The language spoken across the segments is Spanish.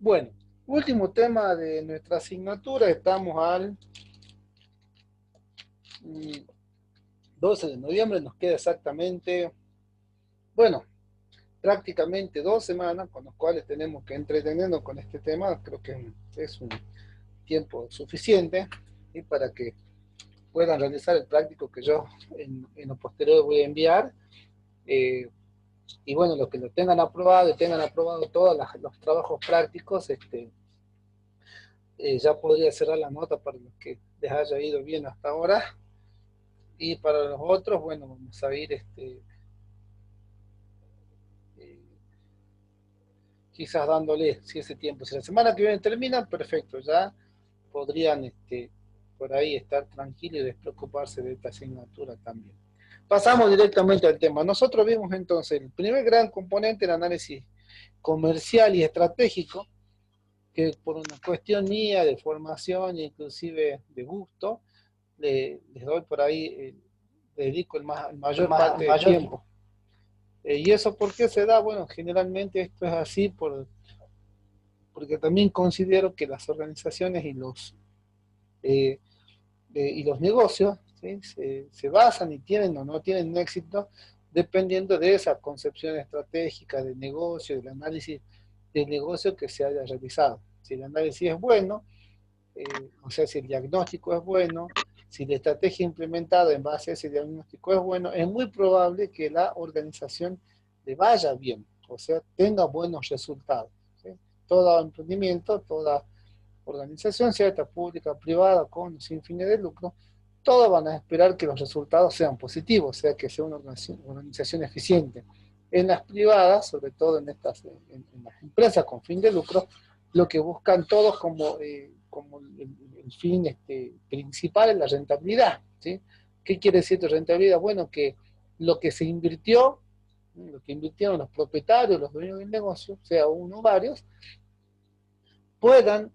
Bueno, último tema de nuestra asignatura, estamos al 12 de noviembre, nos queda exactamente, bueno, prácticamente 2 semanas, con los cuales tenemos que entretenernos con este tema. Creo que es un tiempo suficiente y para que puedan realizar el práctico que yo en lo posterior voy a enviar. Eh, y bueno, los que lo tengan aprobado y tengan aprobado todos los trabajos prácticos, ya podría cerrar la nota para los que les haya ido bien hasta ahora. Y para los otros, bueno, vamos a ir eh, quizás dándole, si ese tiempo, si la semana que viene terminan, perfecto, ya podrían por ahí estar tranquilos y despreocuparse de esta asignatura también. Pasamos directamente al tema. Nosotros vimos entonces el primer gran componente, el análisis comercial y estratégico, que por una cuestión mía de formación e inclusive de gusto, les doy por ahí, le dedico el mayor parte del tiempo. ¿Y eso por qué se da? Bueno, generalmente esto es así porque también considero que las organizaciones eh, y los negocios, ¿sí? Se basan y tienen o no tienen éxito dependiendo de esa concepción estratégica del negocio, del análisis del negocio que se haya realizado. Si el análisis es bueno, o sea, si el diagnóstico es bueno, si la estrategia implementada en base a ese diagnóstico es bueno, es muy probable que la organización le vaya bien, o sea, tenga buenos resultados. ¿Sí? Todo emprendimiento, toda organización, sea esta pública, privada, con sin fines de lucro, todos van a esperar que los resultados sean positivos, o sea, que sea una organización eficiente. En las privadas, sobre todo en las empresas con fin de lucro, lo que buscan todos como el fin principal es la rentabilidad. ¿Sí? ¿Qué quiere decir rentabilidad? Bueno, que lo que se invirtió, lo que invirtieron los propietarios, los dueños del negocio, sea uno o varios, puedan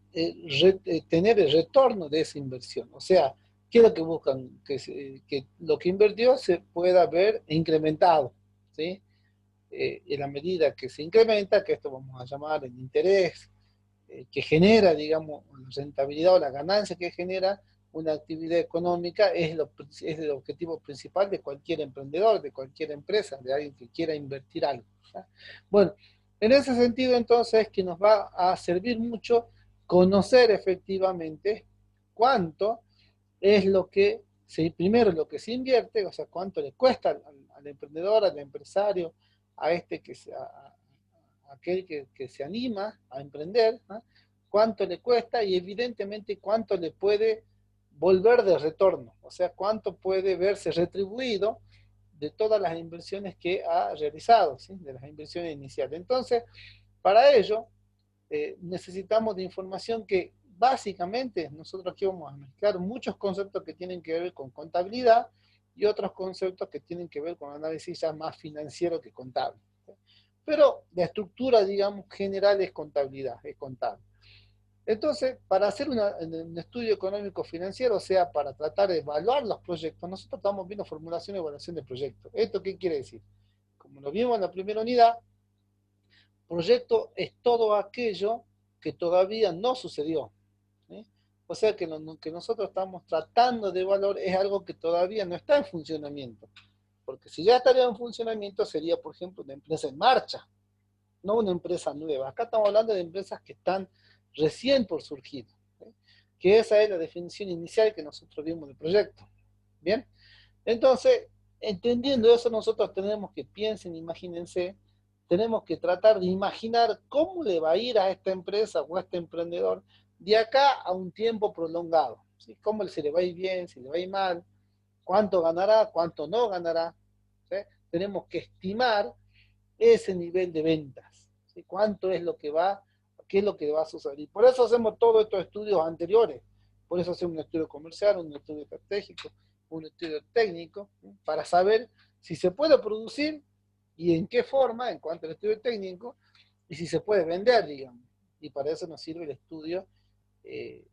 tener el retorno de esa inversión. O sea, ¿qué es lo que buscan? Que lo que invirtió se pueda ver incrementado. ¿Sí? En la medida que se incrementa, que esto vamos a llamar el interés, que genera, digamos, la rentabilidad o la ganancia que genera una actividad económica, es el objetivo principal de cualquier emprendedor, de cualquier empresa, de alguien que quiera invertir algo. ¿Sí? Bueno, en ese sentido entonces que nos va a servir mucho conocer efectivamente cuánto es lo que primero lo que se invierte, o sea, cuánto le cuesta al emprendedor, al empresario, a aquel que se anima a emprender, ¿no? Cuánto le cuesta y evidentemente cuánto le puede volver de retorno, o sea, cuánto puede verse retribuido de todas las inversiones que ha realizado, ¿sí? De las inversiones iniciales. Entonces, para ello, necesitamos de información que básicamente nosotros aquí vamos a mezclar muchos conceptos que tienen que ver con contabilidad y otros conceptos que tienen que ver con análisis ya más financiero que contable. ¿Sí? Pero la estructura, digamos, general es contabilidad, es contable. Entonces, para hacer un estudio económico financiero, o sea, para tratar de evaluar los proyectos, nosotros estamos viendo formulación y evaluación de proyectos. ¿Esto qué quiere decir? Como lo vimos en la primera unidad, proyecto es todo aquello que todavía no sucedió. ¿Sí? O sea que lo que nosotros estamos tratando de evaluar es algo que todavía no está en funcionamiento. Porque si ya estaría en funcionamiento sería, por ejemplo, una empresa en marcha, no una empresa nueva. Acá estamos hablando de empresas que están recién por surgir. ¿Sí? Que esa es la definición inicial que nosotros vimos del proyecto. Bien, entonces, entendiendo eso, nosotros tenemos que piensen, imagínense, tenemos que tratar de imaginar cómo le va a ir a esta empresa o a este emprendedor de acá a un tiempo prolongado. ¿Sí? Cómo se le va a ir bien, si le va a ir mal, cuánto ganará, cuánto no ganará. ¿Sí? Tenemos que estimar ese nivel de ventas. ¿Sí? Cuánto es lo que va, qué es lo que va a suceder. Y por eso hacemos todos estos estudios anteriores. Por eso hacemos un estudio comercial, un estudio estratégico, un estudio técnico, ¿sí? Para saber si se puede producir y en qué forma, en cuanto al estudio técnico, y si se puede vender, digamos. Y para eso nos sirve el estudio eh,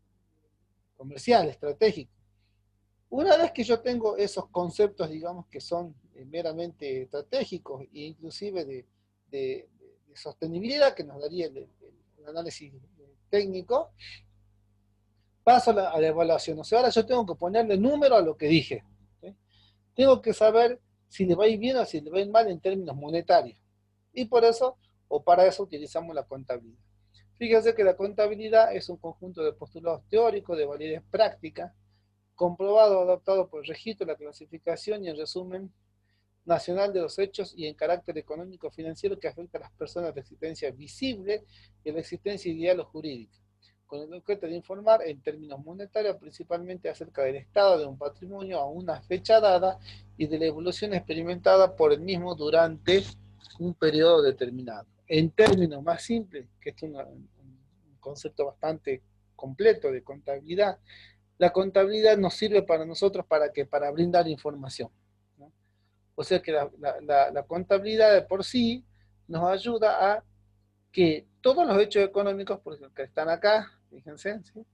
comercial, estratégico. Una vez que yo tengo esos conceptos, digamos, que son meramente estratégicos e inclusive de sostenibilidad que nos daría el análisis técnico, paso a la evaluación. O sea, ahora yo tengo que ponerle número a lo que dije. ¿Sí? Tengo que saber si le va a ir bien o si le va a ir mal en términos monetarios. Y por eso, o para eso, utilizamos la contabilidad. Fíjense que la contabilidad es un conjunto de postulados teóricos de validez práctica, comprobado o adaptado por el registro, la clasificación y el resumen nacional de los hechos y en carácter económico financiero que afecta a las personas de existencia visible y la existencia ideal o jurídica, con el objeto de informar en términos monetarios principalmente acerca del estado de un patrimonio a una fecha dada y de la evolución experimentada por el mismo durante un periodo determinado. En términos más simples, que es un concepto bastante completo de contabilidad, la contabilidad nos sirve para nosotros para que para brindar información, ¿no? O sea que la contabilidad de por sí nos ayuda a que todos los hechos económicos, por ejemplo, que están acá, fíjense, ¿sí?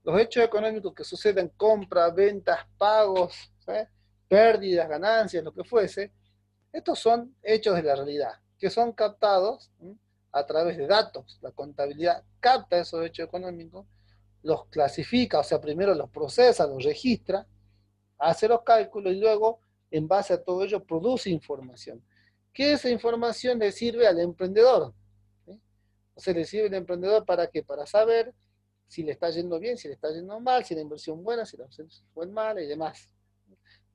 Los hechos económicos que suceden, compras, ventas, pagos, ¿sí? Pérdidas, ganancias, lo que fuese, estos son hechos de la realidad, que son captados, ¿sí? A través de datos. La contabilidad capta esos hechos económicos, los clasifica, o sea, primero los procesa, los registra, hace los cálculos y luego, en base a todo ello, produce información. ¿Qué esa información le sirve al emprendedor? ¿Sí? O sea, le sirve al emprendedor para qué? Para saber si le está yendo bien, si le está yendo mal, si la inversión buena, si la inversión fue mala y demás.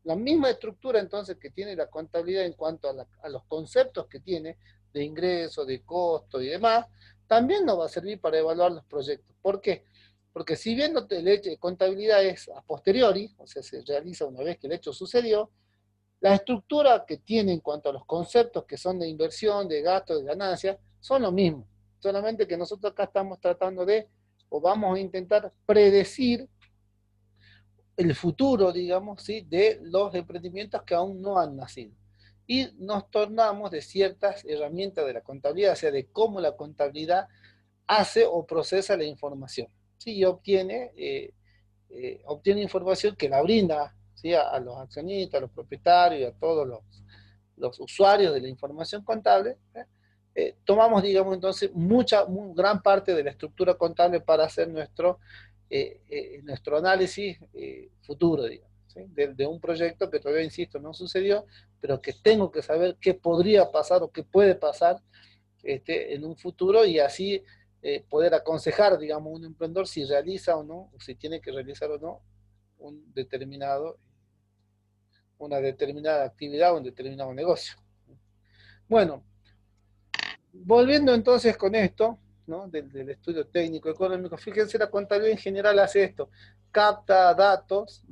La misma estructura entonces que tiene la contabilidad en cuanto a los conceptos que tiene de ingreso, de costo y demás, también nos va a servir para evaluar los proyectos. ¿Por qué? Porque si bien el hecho de contabilidad es a posteriori, o sea, se realiza una vez que el hecho sucedió, la estructura que tiene en cuanto a los conceptos que son de inversión, de gasto, de ganancia, son lo mismo. Solamente que nosotros acá estamos tratando de, o vamos a intentar predecir el futuro, digamos, ¿sí? De los emprendimientos que aún no han nacido. Y nos tornamos de ciertas herramientas de la contabilidad, o sea, de cómo la contabilidad hace o procesa la información. ¿Sí? Y obtiene información que la brinda, ¿sí? A los accionistas, a los propietarios, a todos los usuarios de la información contable. Tomamos, digamos, entonces, gran parte de la estructura contable para hacer nuestro análisis futuro, digamos, ¿sí? De un proyecto que todavía, insisto, no sucedió, pero que tengo que saber qué podría pasar o qué puede pasar en un futuro y así poder aconsejar, digamos, a un emprendedor si realiza o no, o si tiene que realizar o no un determinado, una determinada actividad o un determinado negocio. Bueno, volviendo entonces con esto, ¿no? Del estudio técnico económico, fíjense, la contabilidad en general hace esto, capta datos,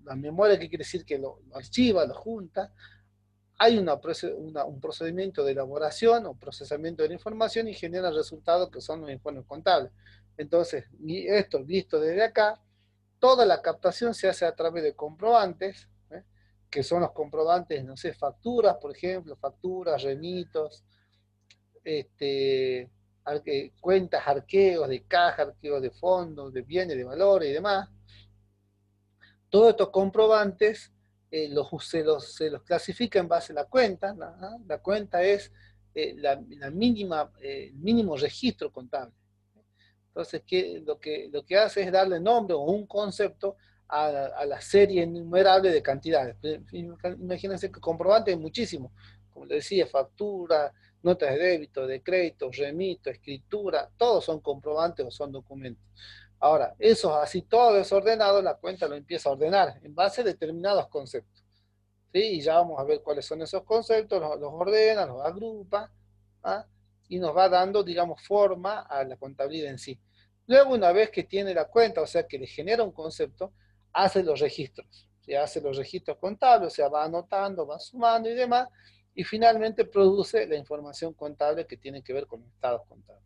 la memoria, que quiere decir que lo archiva, lo junta, hay un procedimiento de elaboración o procesamiento de la información y genera resultados que son los informes contables. Entonces, esto visto desde acá, toda la captación se hace a través de comprobantes, que son los comprobantes, no sé, facturas, por ejemplo, facturas, remitos, cuentas, arqueos de caja, arqueos de fondos, de bienes, de valores y demás. Todos estos comprobantes se los clasifica en base a la cuenta. La cuenta es la mínima, el mínimo registro contable. Entonces, lo que hace es darle nombre o un concepto a la serie innumerable de cantidades. Imagínense que comprobantes hay muchísimos. Como les decía, factura, notas de débito, de crédito, remito, escritura, todos son comprobantes o son documentos. Ahora, eso así todo desordenado, la cuenta lo empieza a ordenar en base a determinados conceptos. ¿Sí? Y ya vamos a ver cuáles son esos conceptos, los ordena, los agrupa, ¿ah? Y nos va dando, digamos, forma a la contabilidad en sí. Luego, una vez que tiene la cuenta, o sea, que le genera un concepto, hace los registros. ¿Sí? Hace los registros contables, o sea, va anotando, va sumando y demás, y finalmente produce la información contable que tiene que ver con los estados contables.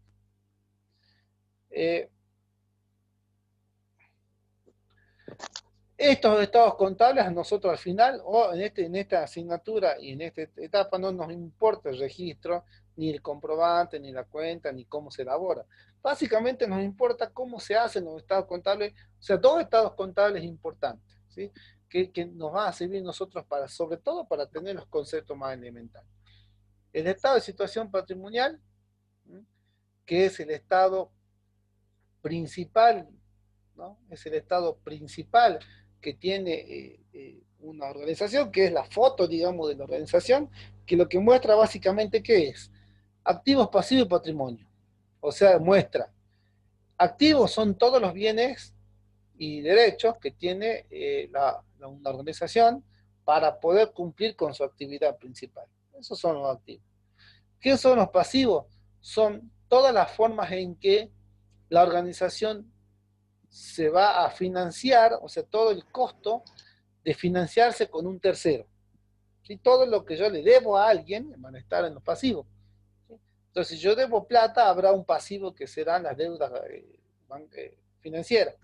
Estos estados contables a nosotros al final, o en esta asignatura y en esta etapa, no nos importa el registro, ni el comprobante, ni la cuenta, ni cómo se elabora. Básicamente nos importa cómo se hacen los estados contables, o sea, dos estados contables importantes, ¿sí? Que nos van a servir nosotros para, sobre todo para tener los conceptos más elementales. El estado de situación patrimonial, ¿sí? que es el estado principal, ¿no? Es el estado principal que tiene una organización, que es la foto, digamos, de la organización, que lo que muestra básicamente, ¿qué es? Activos, pasivos y patrimonio. O sea, muestra, activos son todos los bienes y derechos que tiene una organización para poder cumplir con su actividad principal. Esos son los activos. ¿Qué son los pasivos? Son todas las formas en que la organización se va a financiar, o sea, todo el costo de financiarse con un tercero. ¿Sí? Todo lo que yo le debo a alguien van a estar en los pasivos. ¿Sí? Entonces, si yo debo plata, habrá un pasivo que serán las deudas financieras.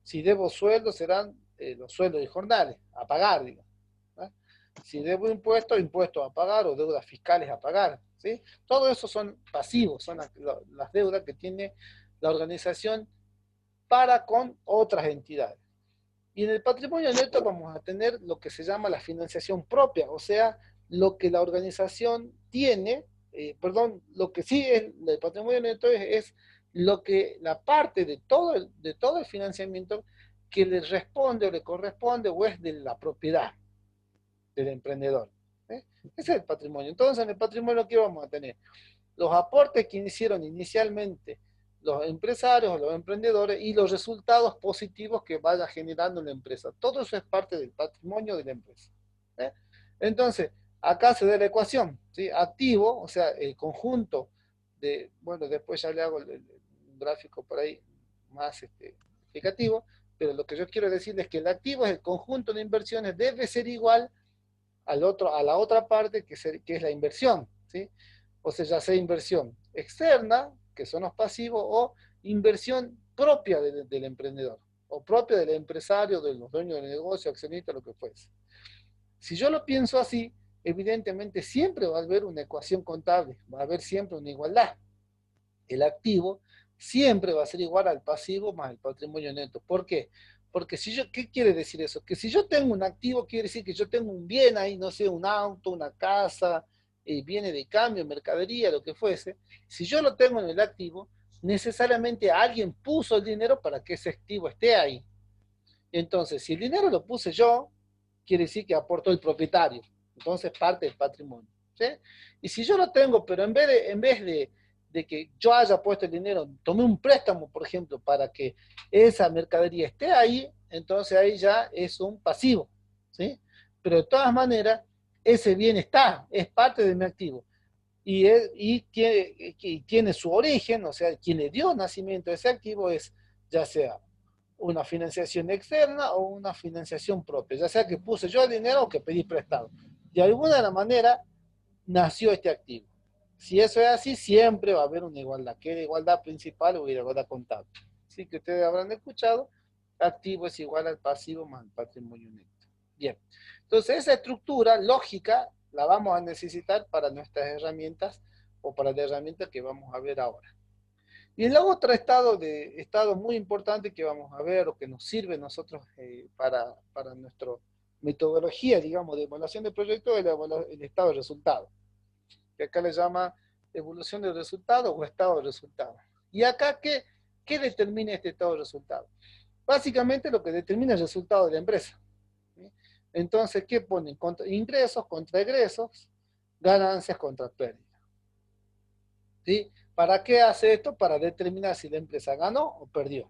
Si debo sueldos, serán los sueldos y jornales a pagar, digamos. ¿No? Si debo impuestos, impuestos a pagar o deudas fiscales a pagar. ¿Sí? Todo eso son pasivos, son las deudas que tiene la organización para con otras entidades. Y en el patrimonio neto vamos a tener lo que se llama la financiación propia, o sea, lo que la organización tiene, lo que sí es el patrimonio neto es lo que la parte de todo el financiamiento que le responde o le corresponde o es de la propiedad del emprendedor. ¿Eh? Ese es el patrimonio. Entonces, en el patrimonio, ¿qué vamos a tener? Los aportes que hicieron inicialmente los empresarios o los emprendedores y los resultados positivos que vaya generando la empresa. Todo eso es parte del patrimonio de la empresa. ¿Eh? Entonces, acá se da la ecuación, ¿sí? Activo, o sea, el conjunto de, bueno, después ya le hago un gráfico por ahí más explicativo, pero lo que yo quiero decir es que el activo es el conjunto de inversiones, debe ser igual a la otra parte que es la inversión, ¿sí? O sea, ya sea inversión externa, que son los pasivos, o inversión propia del emprendedor, o propia del empresario, de los dueños del negocio, accionista, lo que fuese. Si yo lo pienso así, evidentemente siempre va a haber una ecuación contable, va a haber siempre una igualdad. El activo siempre va a ser igual al pasivo más el patrimonio neto. ¿Por qué? Porque si yo, ¿qué quiere decir eso? Que si yo tengo un activo, quiere decir que yo tengo un bien ahí, no sé, un auto, una casa, bienes de cambio, mercadería, lo que fuese. Si yo lo tengo en el activo, necesariamente alguien puso el dinero para que ese activo esté ahí. Entonces, si el dinero lo puse yo, quiere decir que aportó el propietario. Entonces, parte del patrimonio. ¿Sí? Y si yo lo tengo, pero en vez de que yo haya puesto el dinero, tomé un préstamo, por ejemplo, para que esa mercadería esté ahí, entonces ahí ya es un pasivo. ¿Sí? Pero de todas maneras, ese bien está, es parte de mi activo. Y tiene su origen, o sea, quien le dio nacimiento a ese activo es ya sea una financiación externa o una financiación propia, ya sea que puse yo el dinero o que pedí prestado. De alguna manera nació este activo. Si eso es así, siempre va a haber una igualdad, que es la igualdad principal o la igualdad contable. Así que ustedes habrán escuchado, activo es igual al pasivo más el patrimonio neto. Bien, entonces esa estructura lógica la vamos a necesitar para nuestras herramientas o para la herramienta que vamos a ver ahora. Y el otro estado muy importante que vamos a ver o que nos sirve a nosotros para nuestra metodología, digamos, de evaluación de proyectos es el estado de resultado, que acá le llama evolución de resultado o estado de resultado. ¿Y acá qué determina este estado de resultado? Básicamente lo que determina el resultado de la empresa. ¿Sí? Entonces, ¿qué ponen? Ingresos contra egresos, ganancias contra pérdidas. ¿Sí? ¿Para qué hace esto? Para determinar si la empresa ganó o perdió.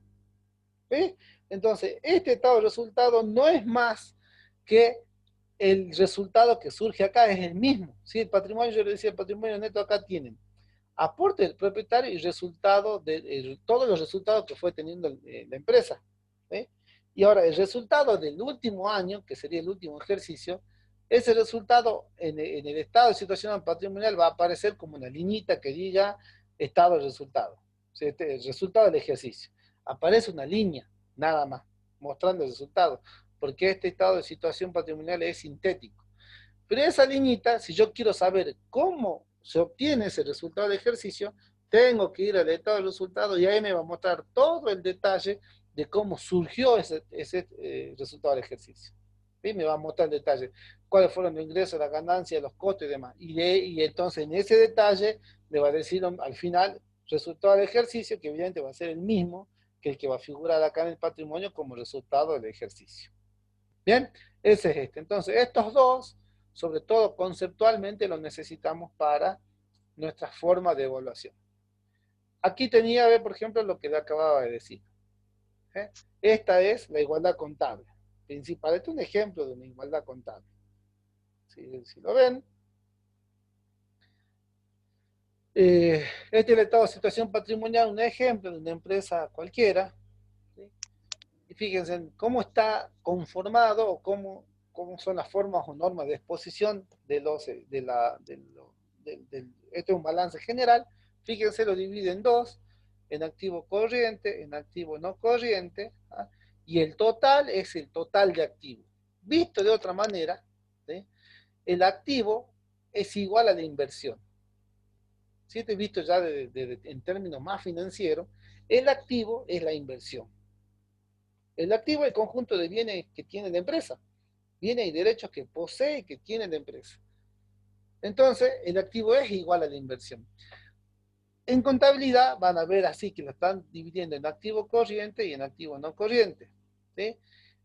¿Sí? Entonces, este estado de resultado no es más que el resultado que surge acá, es el mismo. ¿Sí? El patrimonio, yo le decía, el patrimonio neto acá tienen aporte del propietario y resultado de todos los resultados que fue teniendo la empresa. ¿Sí? Y ahora, el resultado del último año, que sería el último ejercicio, ese resultado en el estado de situación patrimonial va a aparecer como una liñita que diga estado de resultado. ¿Sí? El resultado del ejercicio. Aparece una línea, nada más, mostrando el resultado, porque este estado de situación patrimonial es sintético. Pero esa liñita, si yo quiero saber cómo se obtiene ese resultado de ejercicio, tengo que ir al estado del resultado y ahí me va a mostrar todo el detalle de cómo surgió ese resultado del ejercicio. ¿Sí? Me va a mostrar el detalle, cuáles fueron los ingresos, las ganancias, los costos y demás. Y entonces en ese detalle le va a decir al final resultado del ejercicio, que evidentemente va a ser el mismo que el que va a figurar acá en el patrimonio como resultado del ejercicio. Bien, ese es este. Entonces, estos dos, sobre todo conceptualmente, los necesitamos para nuestra forma de evaluación. Aquí tenía, por ejemplo, lo que le acababa de decir. Esta es la igualdad contable principal. Este es un ejemplo de una igualdad contable. Si lo ven, este es el estado de situación patrimonial, un ejemplo de una empresa cualquiera. ¿Sí? Y fíjense en cómo está conformado o cómo son las formas o normas de exposición de los, este es un balance general. Fíjense, lo divide en dos, en activo corriente, en activo no corriente, ¿ah? Y el total es el total de activos. Visto de otra manera, ¿sí? El activo es igual a la inversión. Si te he visto ya en términos más financieros, el activo es la inversión. El activo es el conjunto de bienes que tiene la empresa, bienes y derechos que posee y que tiene la empresa. Entonces, el activo es igual a la inversión. En contabilidad van a ver así que lo están dividiendo en activo corriente y en activo no corriente. ¿Sí?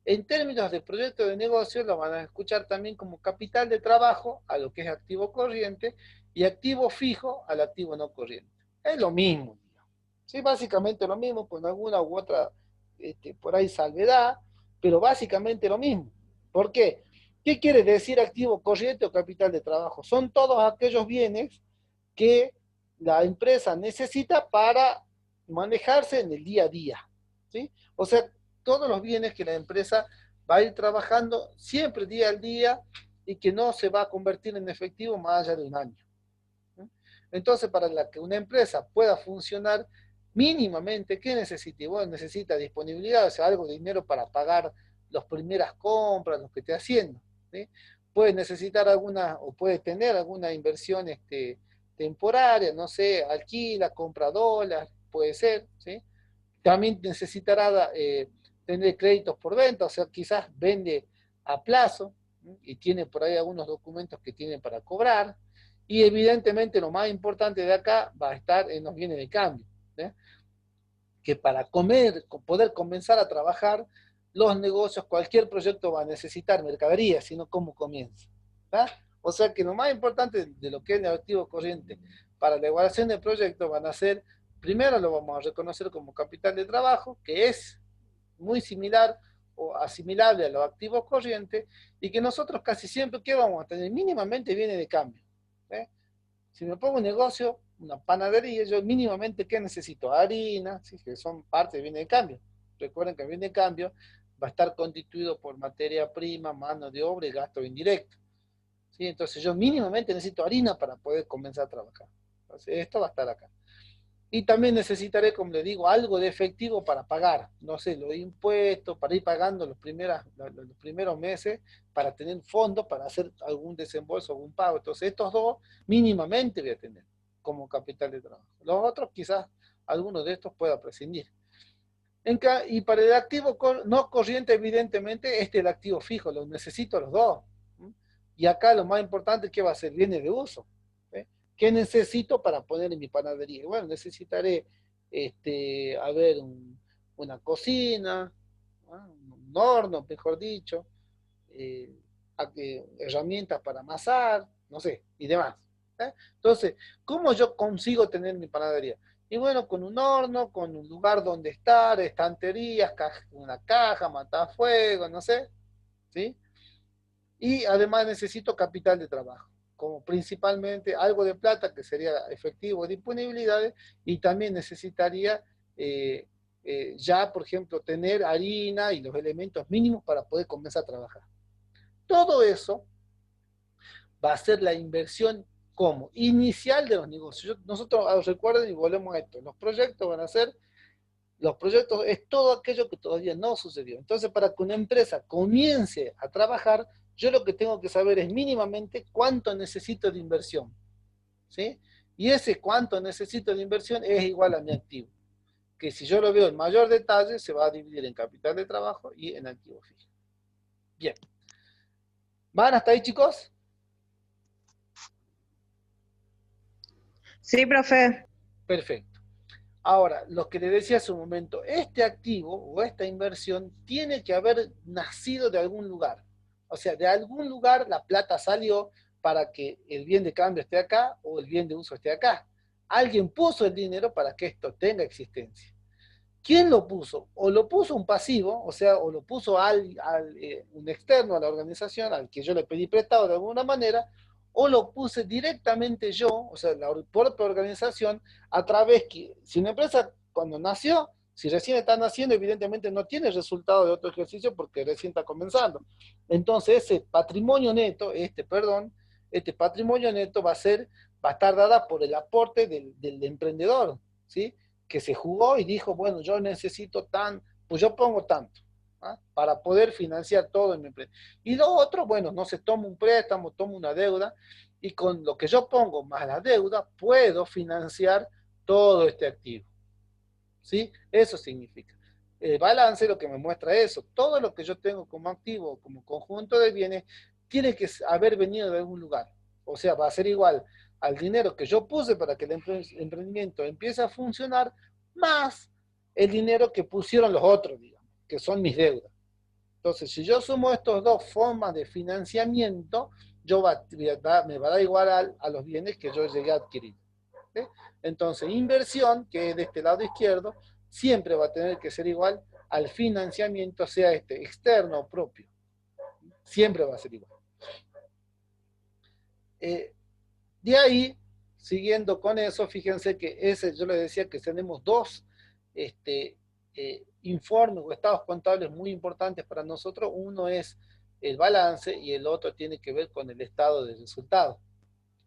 En términos de proyecto de negocio, lo van a escuchar también como capital de trabajo a lo que es activo corriente y activo fijo al activo no corriente. Es lo mismo. Sí, básicamente lo mismo, con alguna u otra por ahí salvedad, pero básicamente lo mismo. ¿Por qué? ¿Qué quiere decir activo corriente o capital de trabajo? Son todos aquellos bienes que la empresa necesita para manejarse en el día a día. ¿Sí? O sea, todos los bienes que la empresa va a ir trabajando siempre día al día y que no se va a convertir en efectivo más allá de un año. Entonces, para que una empresa pueda funcionar mínimamente, ¿qué necesita? Bueno, necesita disponibilidad, o sea, algo de dinero para pagar las primeras compras, lo que esté haciendo. ¿Sí? Puede necesitar alguna, o puede tener alguna inversión temporaria, no sé, alquila, compra dólares, puede ser. ¿Sí? También necesitará tener créditos por venta, o sea, quizás vende a plazo, ¿sí? Y tiene por ahí algunos documentos que tiene para cobrar. Y evidentemente lo más importante de acá va a estar en los bienes de cambio. ¿Sí? Que para poder comenzar a trabajar los negocios, cualquier proyecto va a necesitar mercadería, sino cómo comienza. ¿Sí? O sea que lo más importante de lo que es el activo corriente para la evaluación del proyecto van a ser, primero lo vamos a reconocer como capital de trabajo, que es muy similar o asimilable a los activos corrientes, y que nosotros casi siempre, ¿qué vamos a tener? Mínimamente viene de cambio. ¿Sí? Si me pongo un negocio, una panadería, yo mínimamente, ¿qué necesito? Harina, ¿sí? Que son parte de bienes de cambio. Recuerden que el bien de cambio va a estar constituido por materia prima, mano de obra y gasto indirecto. ¿Sí? Entonces yo mínimamente necesito harina para poder comenzar a trabajar. Entonces esto va a estar acá. Y también necesitaré, como le digo, algo de efectivo para pagar, no sé, los impuestos, para ir pagando los primeros meses, para tener fondos, para hacer algún desembolso, algún pago. Entonces, estos dos mínimamente voy a tener como capital de trabajo. Los otros, quizás, algunos de estos pueda prescindir. Y para el activo no corriente, evidentemente, este es el activo fijo, los necesito los dos. Y acá lo más importante, ¿qué va a ser? Bienes de uso. ¿Sí? ¿Qué necesito para poner en mi panadería? Bueno, necesitaré, a ver, una cocina, ¿no? Un horno, mejor dicho, eh, herramientas para amasar, no sé, y demás. ¿Eh? Entonces, ¿cómo yo consigo tener mi panadería? Y bueno, con un horno, con un lugar donde estar, estanterías, una caja, matafuego, no sé, ¿sí? Y además necesito capital de trabajo, como principalmente algo de plata, que sería efectivo, disponibilidades, y también necesitaría ya, por ejemplo, tener harina y los elementos mínimos para poder comenzar a trabajar. Todo eso va a ser la inversión como inicial de los negocios. Nosotros, recuerden y volvemos a esto, los proyectos van a ser, los proyectos es todo aquello que todavía no sucedió. Entonces, para que una empresa comience a trabajar, yo lo que tengo que saber es mínimamente cuánto necesito de inversión. ¿Sí? Y ese cuánto necesito de inversión es igual a mi activo. Que si yo lo veo en mayor detalle, se va a dividir en capital de trabajo y en activo fijo. Bien. ¿Van hasta ahí, chicos? Sí, profe. Perfecto. Ahora, lo que le decía hace un momento, este activo o esta inversión tiene que haber nacido de algún lugar. O sea, de algún lugar la plata salió para que el bien de cambio esté acá o el bien de uso esté acá. Alguien puso el dinero para que esto tenga existencia. ¿Quién lo puso? O lo puso un pasivo, o sea, o lo puso un externo a la organización, al que yo le pedí prestado de alguna manera, o lo puse directamente yo, o sea, la propia organización, a través que, si una empresa cuando nació, si recién está naciendo, evidentemente no tiene resultado de otro ejercicio porque recién está comenzando. Entonces, ese patrimonio neto, este patrimonio neto va a estar dada por el aporte del emprendedor, ¿sí? Que se jugó y dijo, bueno, yo necesito pues yo pongo tanto, ¿ah? Para poder financiar todo en mi empresa. Y lo otro, bueno, no se toma un préstamo, toma una deuda, y con lo que yo pongo más la deuda, puedo financiar todo este activo. ¿Sí? Eso significa. El balance lo que me muestra eso. Todo lo que yo tengo como activo, como conjunto de bienes, tiene que haber venido de algún lugar. O sea, va a ser igual al dinero que yo puse para que el emprendimiento empiece a funcionar, más el dinero que pusieron los otros, digamos, que son mis deudas. Entonces, si yo sumo estas dos formas de financiamiento, me va a dar igual a los bienes que yo llegué a adquirir. ¿Sí? Entonces, inversión, que es de este lado izquierdo, siempre va a tener que ser igual al financiamiento, sea este externo o propio. Siempre va a ser igual. Eh, de ahí, siguiendo con eso, fíjense que yo les decía que tenemos dos informes o estados contables muy importantes para nosotros. Uno es el balance y el otro tiene que ver con el estado de resultado.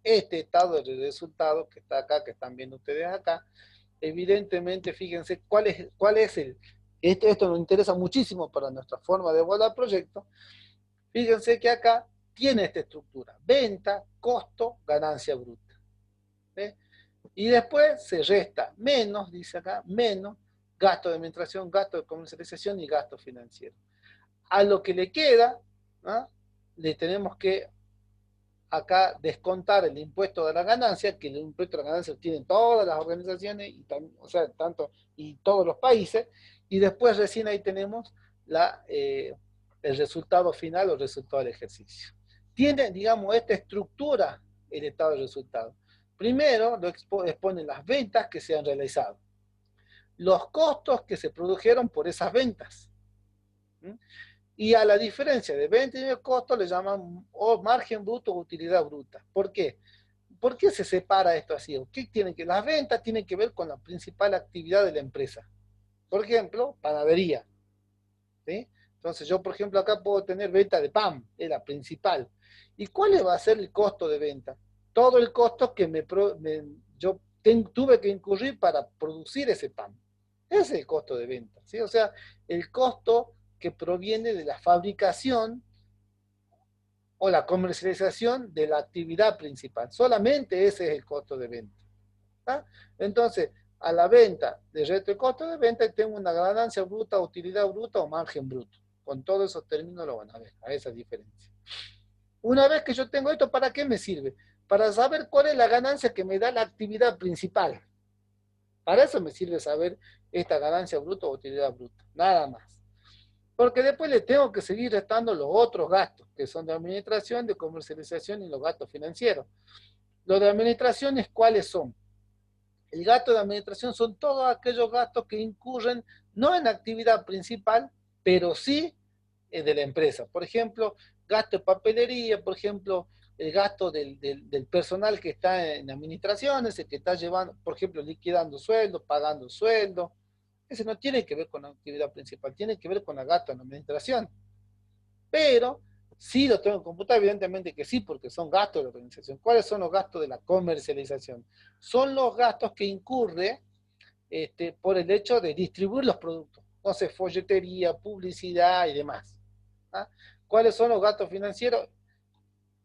Este estado de resultado que está acá, que están viendo ustedes acá, evidentemente, fíjense cuál es esto nos interesa muchísimo para nuestra forma de evaluar proyectos. Fíjense que acá tiene esta estructura: venta, costo, ganancia bruta. ¿Ve? Y después se resta menos, dice acá, menos gasto de administración, gasto de comercialización y gasto financiero. A lo que le queda, ¿no? Le tenemos que acá descontar el impuesto de la ganancia, que el impuesto de la ganancia lo tienen todas las organizaciones, o sea, tanto y todos los países, y después recién ahí tenemos el resultado final o el resultado del ejercicio. Tiene, digamos, esta estructura el estado de resultado. Primero lo expone las ventas que se han realizado, los costos que se produjeron por esas ventas. ¿Mm? Y a la diferencia de venta y de costo le llaman o margen bruto o utilidad bruta. ¿Por qué? ¿Por qué se separa esto así? ¿Qué tienen que, las ventas tienen que ver con la principal actividad de la empresa? Por ejemplo, panadería. ¿Sí? Entonces yo, por ejemplo, acá puedo tener venta de pan, es la principal. ¿Y cuál va a ser el costo de venta? Todo el costo que yo tuve que incurrir para producir ese pan. Ese es el costo de venta, ¿sí? O sea, el costo que proviene de la fabricación o la comercialización de la actividad principal. Solamente ese es el costo de venta. ¿Tá? Entonces, a la venta de resto el costo de venta tengo una ganancia bruta, utilidad bruta o margen bruto. Con todos esos términos lo van a ver, a esa diferencia. Una vez que yo tengo esto, ¿para qué me sirve? Para saber cuál es la ganancia que me da la actividad principal. Para eso me sirve saber esta ganancia bruta o utilidad bruta, nada más. Porque después le tengo que seguir restando los otros gastos, que son de administración, de comercialización y los gastos financieros. Los de administración, ¿cuáles son? El gasto de administración son todos aquellos gastos que incurren no en actividad principal, pero sí de la empresa. Por ejemplo, gasto de papelería, por ejemplo, el gasto del personal que está en administraciones, el que está llevando, por ejemplo, liquidando sueldos, pagando sueldos. Ese no tiene que ver con la actividad principal, tiene que ver con el gasto en administración. Pero sí lo tengo que computar, evidentemente que sí, porque son gastos de la organización. ¿Cuáles son los gastos de la comercialización? Son los gastos que incurre por el hecho de distribuir los productos. Entonces, folletería, publicidad y demás. ¿Ah? ¿Cuáles son los gastos financieros?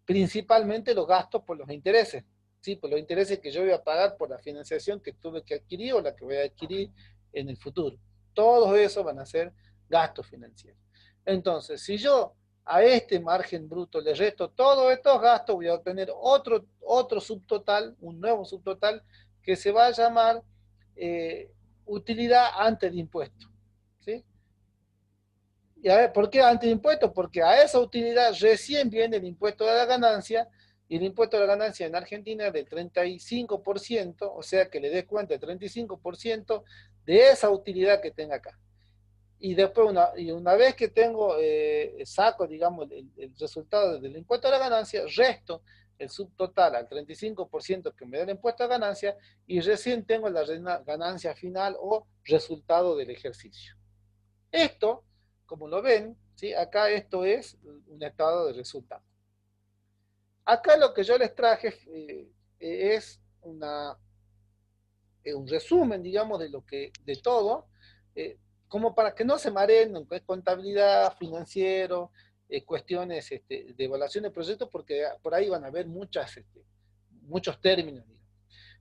Principalmente los gastos por los intereses. ¿Sí? Por los intereses que yo voy a pagar por la financiación que tuve que adquirir o la que voy a adquirir en el futuro. Todos esos van a ser gastos financieros. Entonces, si yo a este margen bruto le resto todos estos gastos, voy a obtener otro subtotal, un nuevo subtotal, que se va a llamar utilidad antes de impuesto. ¿Sí? Y a ver, ¿por qué antes de impuesto? Porque a esa utilidad recién viene el impuesto de la ganancia, y el impuesto de la ganancia en Argentina es del 35%, o sea que le des cuenta del 35% de esa utilidad que tenga acá. Y después, una vez que tengo, saco, digamos, el resultado del impuesto a la ganancia, resto el subtotal al 35% que me da el impuesto a ganancia, y recién tengo la ganancia final o resultado del ejercicio. Esto, como lo ven, ¿sí? Acá esto es un estado de resultado. Acá lo que yo les traje es un resumen, digamos, de todo, como para que no se mareen lo que es contabilidad, financiero, cuestiones de evaluación de proyectos, porque por ahí van a haber muchos términos. Digamos.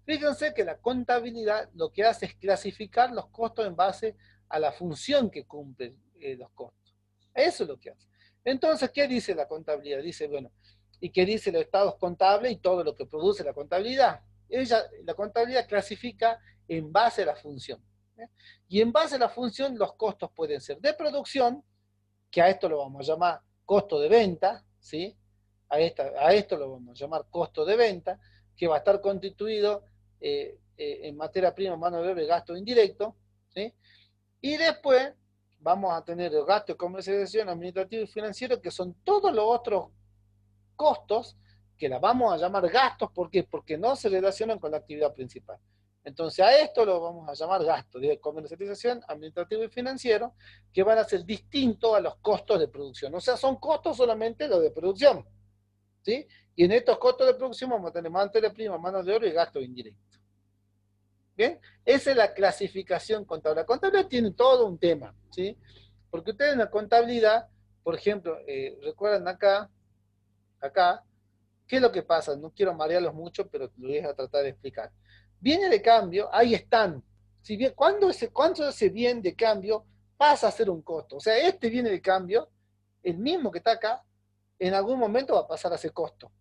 Fíjense que la contabilidad lo que hace es clasificar los costos en base a la función que cumplen los costos. Eso es lo que hace. Entonces, ¿qué dice la contabilidad? Dice, bueno, ¿y qué dice los estados contables y todo lo que produce la contabilidad? La contabilidad clasifica en base a la función. ¿eh? Y en base a la función, los costos pueden ser de producción, que a esto lo vamos a llamar costo de venta, ¿sí? A esto lo vamos a llamar costo de venta, que va a estar constituido en materia prima, mano de obra y gasto indirecto, ¿sí? Y después vamos a tener el gasto de comercialización, administrativo y financiero, que son todos los otros costos que la vamos a llamar gastos. ¿Por qué? Porque no se relacionan con la actividad principal. Entonces a esto lo vamos a llamar gastos de comercialización, administrativo y financiero, que van a ser distintos a los costos de producción. O sea, son costos solamente los de producción. ¿Sí? Y en estos costos de producción vamos a tener materia prima, mano de obra y gasto indirecto. ¿Bien? Esa es la clasificación contable. La contabilidad tiene todo un tema, ¿sí? Porque ustedes en la contabilidad, por ejemplo, recuerdan acá, ¿qué es lo que pasa? No quiero marearlos mucho, pero lo voy a tratar de explicar. Viene de cambio, ahí están. Si bien, cuando ese bien de cambio pasa a ser un costo, o sea, este viene de cambio, el mismo que está acá, en algún momento va a pasar a ser costo.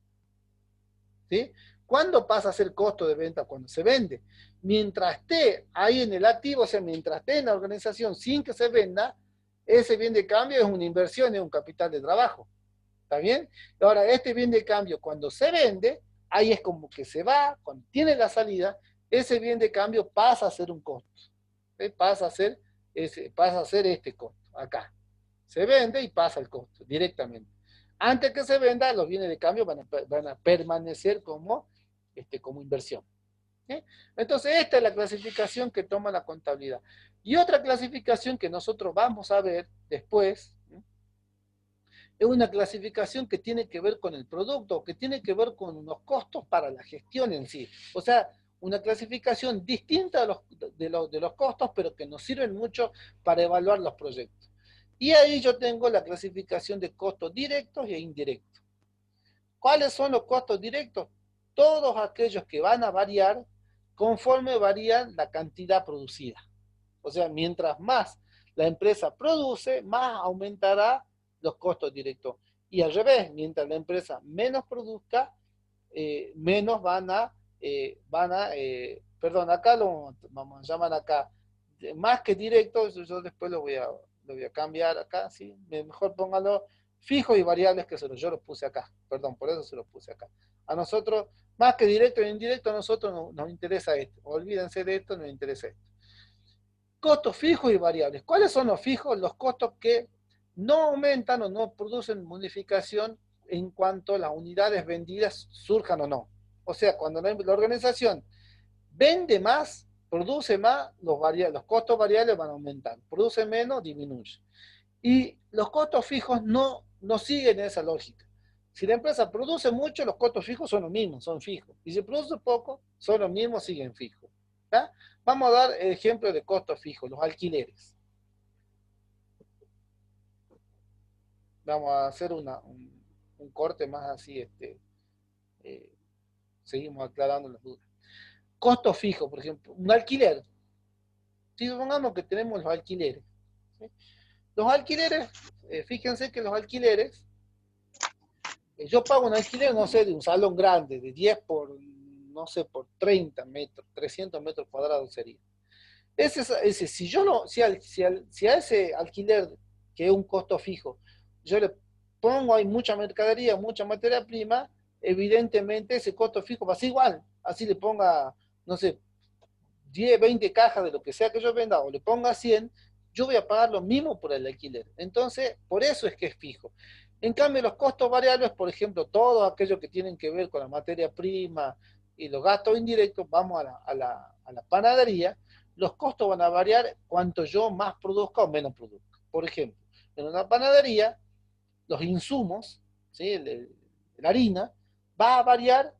¿Sí? ¿Cuándo pasa a ser costo de venta? Cuando se vende. Mientras esté ahí en el activo, o sea, mientras esté en la organización sin que se venda, ese bien de cambio es una inversión, es un capital de trabajo. ¿Está bien? Ahora, este bien de cambio, cuando se vende, ahí es como que se va, cuando tiene la salida, ese bien de cambio pasa a ser un costo. ¿Sí? Pasa a ser este costo, acá. Se vende y pasa el costo directamente. Antes que se venda, los bienes de cambio van a permanecer como inversión. ¿Sí? Entonces, esta es la clasificación que toma la contabilidad. Y otra clasificación que nosotros vamos a ver después, ¿sí? Es una clasificación que tiene que ver con el producto, que tiene que ver con unos costos para la gestión en sí. O sea, una clasificación distinta de los costos, pero que nos sirven mucho para evaluar los proyectos. Y ahí yo tengo la clasificación de costos directos e indirectos. ¿Cuáles son los costos directos? Todos aquellos que van a variar conforme varía la cantidad producida. O sea, mientras más la empresa produce, más aumentará los costos directos. Y al revés, mientras la empresa menos produzca, menos perdón, acá lo vamos a llamar acá, más que directo, yo después lo voy a cambiar acá, ¿sí? Mejor póngalo fijos y variables, que yo los puse acá, perdón, por eso se los puse acá. A nosotros, más que directo e indirecto, a nosotros nos interesa esto, olvídense de esto, nos interesa esto. Costos fijos y variables. ¿Cuáles son los fijos? Los costos que no aumentan o no producen modificación en cuanto a las unidades vendidas surjan o no. O sea, cuando la organización vende más, produce más, los costos variables van a aumentar. Produce menos, disminuye. Y los costos fijos no siguen esa lógica. Si la empresa produce mucho, los costos fijos son los mismos, son fijos. Y si produce poco, son los mismos, siguen fijos. ¿Ya? Vamos a dar ejemplos de costos fijos, los alquileres. Vamos a hacer un corte más así, eh, seguimos aclarando las dudas. Costo fijo, por ejemplo, un alquiler. Si supongamos que tenemos los alquileres. ¿Sí? Los alquileres, fíjense que los alquileres, yo pago un alquiler, no sé, de un salón grande, de 10 por, no sé, por 30 metros, 300 metros cuadrados sería. Si yo no, si a ese alquiler, que es un costo fijo, yo le pongo ahí mucha mercadería, mucha materia prima, evidentemente ese costo fijo va a ser igual. Así le ponga, no sé, 10, 20 cajas de lo que sea que yo venda o le ponga 100, yo voy a pagar lo mismo por el alquiler. Entonces, por eso es que es fijo. En cambio, los costos variables, por ejemplo, todo aquello que tienen que ver con la materia prima y los gastos indirectos, vamos a la panadería, los costos van a variar cuanto yo más produzca o menos produzca. Por ejemplo, en una panadería, los insumos, ¿sí? La harina, va a variar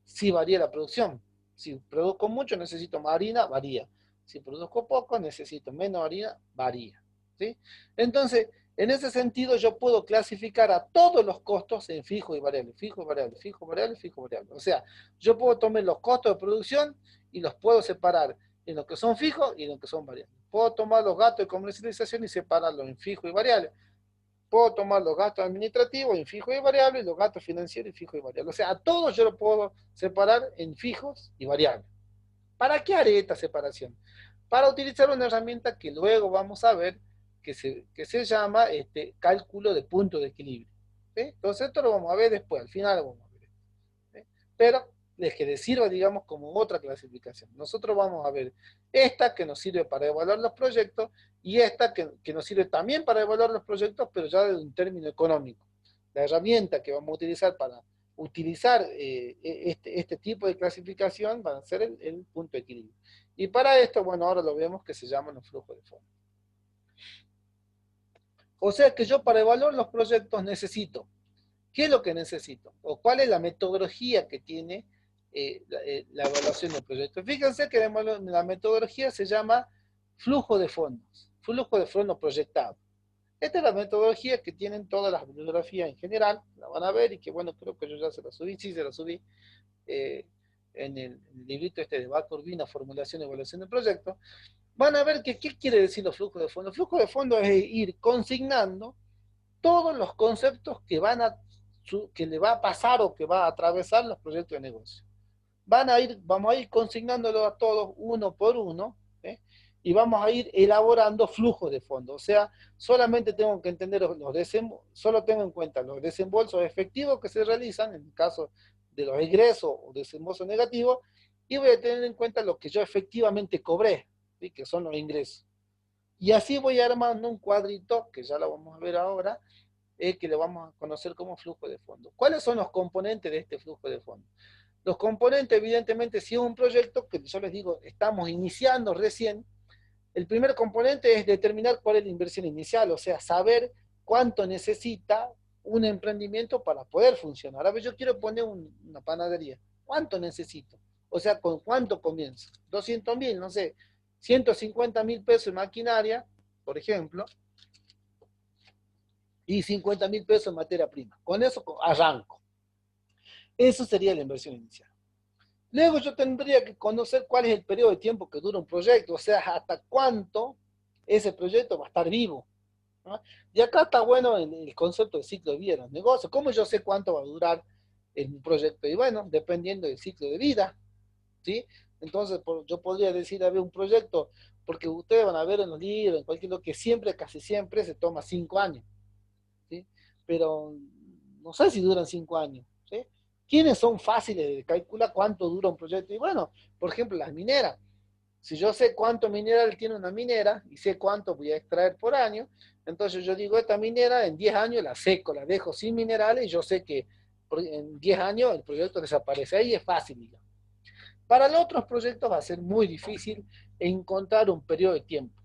si varía la producción. Si produzco mucho, necesito más harina, varía. Si produzco poco, necesito menos harina, varía. ¿Sí? Entonces, en ese sentido, yo puedo clasificar a todos los costos en fijo y variable, fijo y variable, fijo y variable, fijo y variable. O sea, yo puedo tomar los costos de producción y los puedo separar en lo que son fijos y en lo que son variables. Puedo tomar los gastos de comercialización y separarlos en fijo y variable. Puedo tomar los gastos administrativos en fijo y variable y los gastos financieros en fijo y variable. O sea, a todos yo lo puedo separar en fijos y variables. ¿Para qué haré esta separación? Para utilizar una herramienta que luego vamos a ver que se llama cálculo de punto de equilibrio. ¿Sí? Entonces esto lo vamos a ver después, al final lo vamos a ver. ¿Sí? Pero les que les sirva, digamos, como otra clasificación. Nosotros vamos a ver esta que nos sirve para evaluar los proyectos y esta que nos sirve también para evaluar los proyectos, pero ya de un término económico. La herramienta que vamos a utilizar para utilizar este tipo de clasificación va a ser el punto de equilibrio. Y para esto, bueno, ahora lo vemos que se llaman los flujos de fondo. O sea que yo para evaluar los proyectos necesito, ¿qué es lo que necesito? ¿O cuál es la metodología que tiene la evaluación del proyecto? Fíjense que la metodología se llama flujo de fondos proyectado. Esta es la metodología que tienen todas las bibliografías en general, la van a ver y que bueno, creo que yo ya se la subí, sí se la subí eh, en el librito de Baco Urbina, Formulación y Evaluación del Proyecto. Van a ver que qué quiere decir los flujos de fondos. El flujo de fondos es ir consignando todos los conceptos que le va a pasar o que va a atravesar los proyectos de negocio. Vamos a ir consignándolo a todos uno por uno, ¿eh? Y vamos a ir elaborando flujos de fondos. O sea, solamente tengo que entender solo tengo en cuenta los desembolsos efectivos que se realizan, en el caso de los egresos o desembolsos negativos, y voy a tener en cuenta lo que yo efectivamente cobré, ¿sí? Que son los ingresos. Y así voy armando un cuadrito, que ya lo vamos a ver ahora, que le vamos a conocer como flujo de fondos. ¿Cuáles son los componentes de este flujo de fondos? Los componentes, evidentemente, si es un proyecto que yo les digo, estamos iniciando recién, el primer componente es determinar cuál es la inversión inicial, o sea, saber cuánto necesita un emprendimiento para poder funcionar. A ver, yo quiero poner una panadería. ¿Cuánto necesito? O sea, ¿con cuánto comienzo? 200.000, no sé, 150.000 pesos en maquinaria, por ejemplo, y 50.000 pesos en materia prima. Con eso arranco. Eso sería la inversión inicial. Luego yo tendría que conocer cuál es el periodo de tiempo que dura un proyecto, o sea, hasta cuánto ese proyecto va a estar vivo, ¿no? Y acá está bueno el concepto de ciclo de vida de los negocios. ¿Cómo yo sé cuánto va a durar un proyecto? Y bueno, dependiendo del ciclo de vida, ¿sí? Entonces, yo podría decir, a ver, un proyecto, porque ustedes van a ver en los libros, en cualquier lo que siempre, casi siempre, se toma 5 años, ¿sí? Pero no sé si duran 5 años, ¿sí? ¿Quiénes son fáciles de calcular cuánto dura un proyecto? Y bueno, por ejemplo, las mineras. Si yo sé cuánto mineral tiene una minera y sé cuánto voy a extraer por año, entonces yo digo, esta minera en 10 años la seco, la dejo sin minerales y yo sé que en 10 años el proyecto desaparece. Ahí es fácil, digamos. Para los otros proyectos va a ser muy difícil encontrar un periodo de tiempo.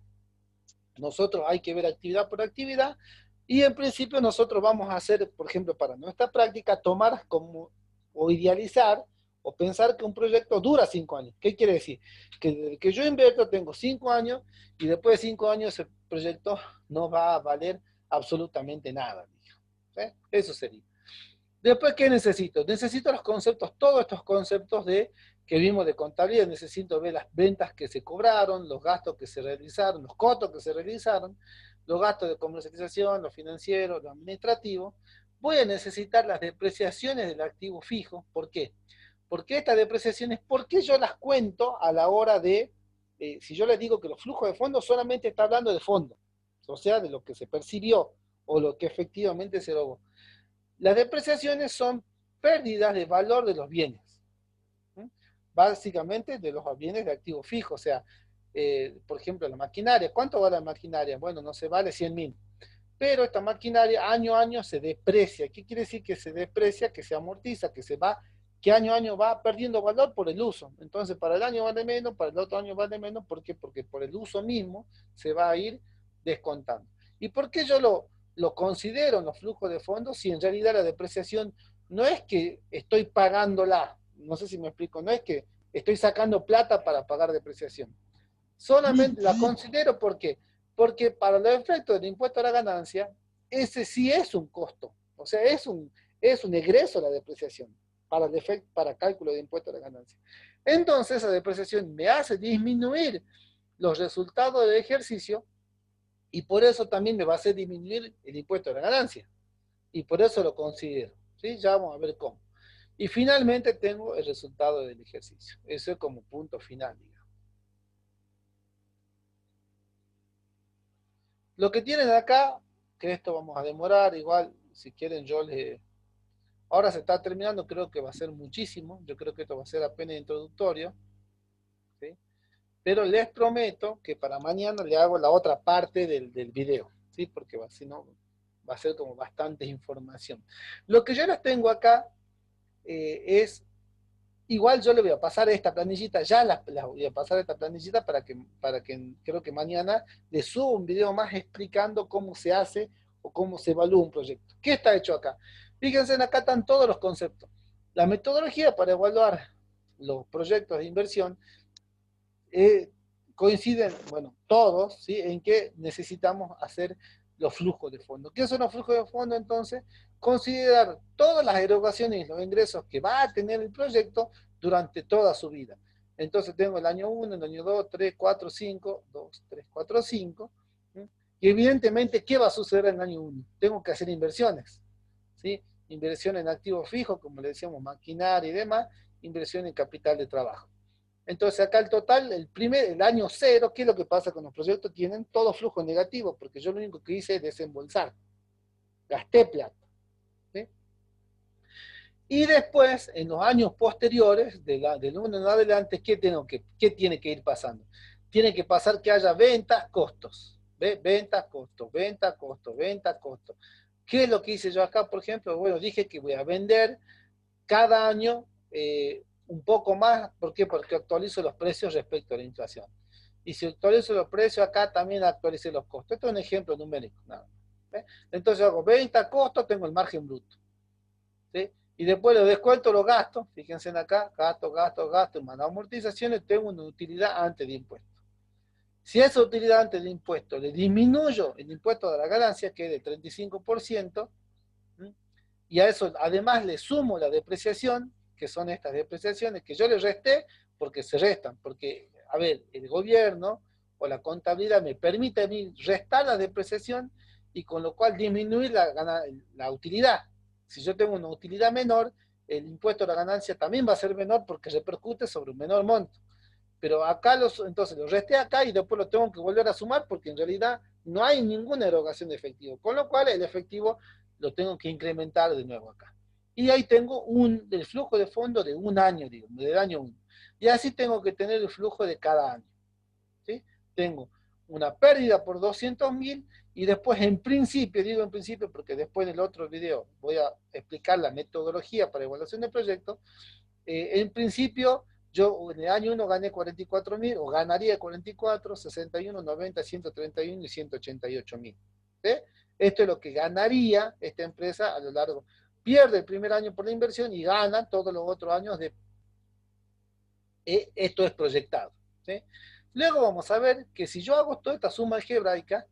Nosotros hay que ver actividad por actividad y en principio nosotros vamos a hacer, por ejemplo, para nuestra práctica, tomar como o idealizar o pensar que un proyecto dura 5 años. ¿Qué quiere decir? Que desde que yo invierto tengo 5 años y después de 5 años ese proyecto no va a valer absolutamente nada. ¿Sí? Eso sería. Después, ¿qué necesito? Necesito los conceptos, todos estos conceptos que vimos de contabilidad. Necesito ver las ventas que se cobraron, los gastos que se realizaron, los costos que se realizaron, los gastos de comercialización, los financieros, los administrativos. Voy a necesitar las depreciaciones del activo fijo. ¿Por qué? Porque estas depreciaciones, ¿por qué yo las cuento a la hora de si yo les digo que los flujos de fondos solamente está hablando de fondo, o sea, de lo que se percibió o lo que efectivamente se logró. Las depreciaciones son pérdidas de valor de los bienes, ¿sí? Básicamente de los bienes de activo fijo, o sea, por ejemplo, la maquinaria. ¿Cuánto vale la maquinaria? Bueno, no se vale 100.000. Pero esta maquinaria año a año se deprecia. ¿Qué quiere decir que se deprecia? Que se amortiza, que se va, que año a año va perdiendo valor por el uso. Entonces, para el año vale menos, para el otro año vale menos. ¿Por qué? Porque por el uso mismo se va a ir descontando. ¿Y por qué yo lo considero en los flujos de fondos si en realidad la depreciación no es que estoy pagándola? No sé si me explico, no es que estoy sacando plata para pagar depreciación. Solamente la considero porque para los efectos del impuesto a la ganancia, ese sí es un costo. O sea, es un egreso la depreciación para el efecto, para cálculo de impuesto a la ganancia. Entonces, esa depreciación me hace disminuir los resultados del ejercicio y por eso también me va a hacer disminuir el impuesto a la ganancia. Y por eso lo considero. ¿Sí? Ya vamos a ver cómo. Y finalmente tengo el resultado del ejercicio. Eso es como punto final, digamos. Lo que tienen acá, que esto vamos a demorar, igual, si quieren yo les... Ahora se está terminando, creo que va a ser muchísimo, yo creo que esto va a ser apenas introductorio, ¿sí? Pero les prometo que para mañana le hago la otra parte del video, ¿sí? Porque si no, va a ser como bastante información. Lo que yo les tengo acá es... Igual yo le voy a pasar esta planillita, ya la voy a pasar esta planillita para que creo que mañana les subo un video más explicando cómo se hace o cómo se evalúa un proyecto. ¿Qué está hecho acá? Fíjense, acá están todos los conceptos. La metodología para evaluar los proyectos de inversión coinciden, bueno, todos, ¿sí? En que necesitamos hacer los flujos de fondos. ¿Qué son los flujos de fondos entonces? Considerar todas las erogaciones y los ingresos que va a tener el proyecto durante toda su vida. Entonces tengo el año 1, el año 2, 3, 4, 5, 2, 3, 4, 5. ¿Sí? Y evidentemente, ¿qué va a suceder en el año 1? Tengo que hacer inversiones, ¿sí? Inversión en activos fijos, como le decíamos, maquinaria y demás, inversión en capital de trabajo. Entonces acá el total, el año 0, ¿qué es lo que pasa con los proyectos? Tienen todo flujo negativo, porque yo lo único que hice es desembolsar, gasté plata, ¿sí? Y después, en los años posteriores, del 1 en adelante, ¿qué tiene que ir pasando? Tiene que pasar que haya ventas, costos, ¿ve? Ventas, costos, ventas, costos, ventas, costos. ¿Qué es lo que hice yo acá, por ejemplo? Bueno, dije que voy a vender cada año un poco más. ¿Por qué? Porque actualizo los precios respecto a la inflación. Y si actualizo los precios, acá también actualicé los costos. Esto es un ejemplo numérico, nada más. Entonces hago venta, costo, tengo el margen bruto, ¿sí? Y después le descuento los gastos, fíjense en acá, gasto, más amortizaciones, tengo una utilidad antes de impuestos. Si esa utilidad antes de impuestos le disminuyo el impuesto de la ganancia, que es de 35%, y a eso además le sumo la depreciación, que son estas depreciaciones que yo le resté, porque se restan, porque, a ver, el gobierno o la contabilidad me permite a mí restar la depreciación y con lo cual disminuir la utilidad. Si yo tengo una utilidad menor, el impuesto a la ganancia también va a ser menor porque repercute sobre un menor monto. Pero acá entonces lo resté acá y después lo tengo que volver a sumar porque en realidad no hay ninguna erogación de efectivo, con lo cual el efectivo lo tengo que incrementar de nuevo acá. Y ahí tengo el flujo de fondo de un año, digo, del año 1. Y así tengo que tener el flujo de cada año, ¿sí? Tengo una pérdida por 200.000 y después en principio, digo en principio porque después en el otro video voy a explicar la metodología para evaluación de proyectos. En principio, yo en el año 1 gané 44.000 o ganaría 44, 61, 90, 131 y 188.000. ¿Sí? Esto es lo que ganaría esta empresa a lo largo. Pierde el primer año por la inversión y gana todos los otros años de... esto es proyectado, ¿sí? Luego vamos a ver que si yo hago toda esta suma algebraica,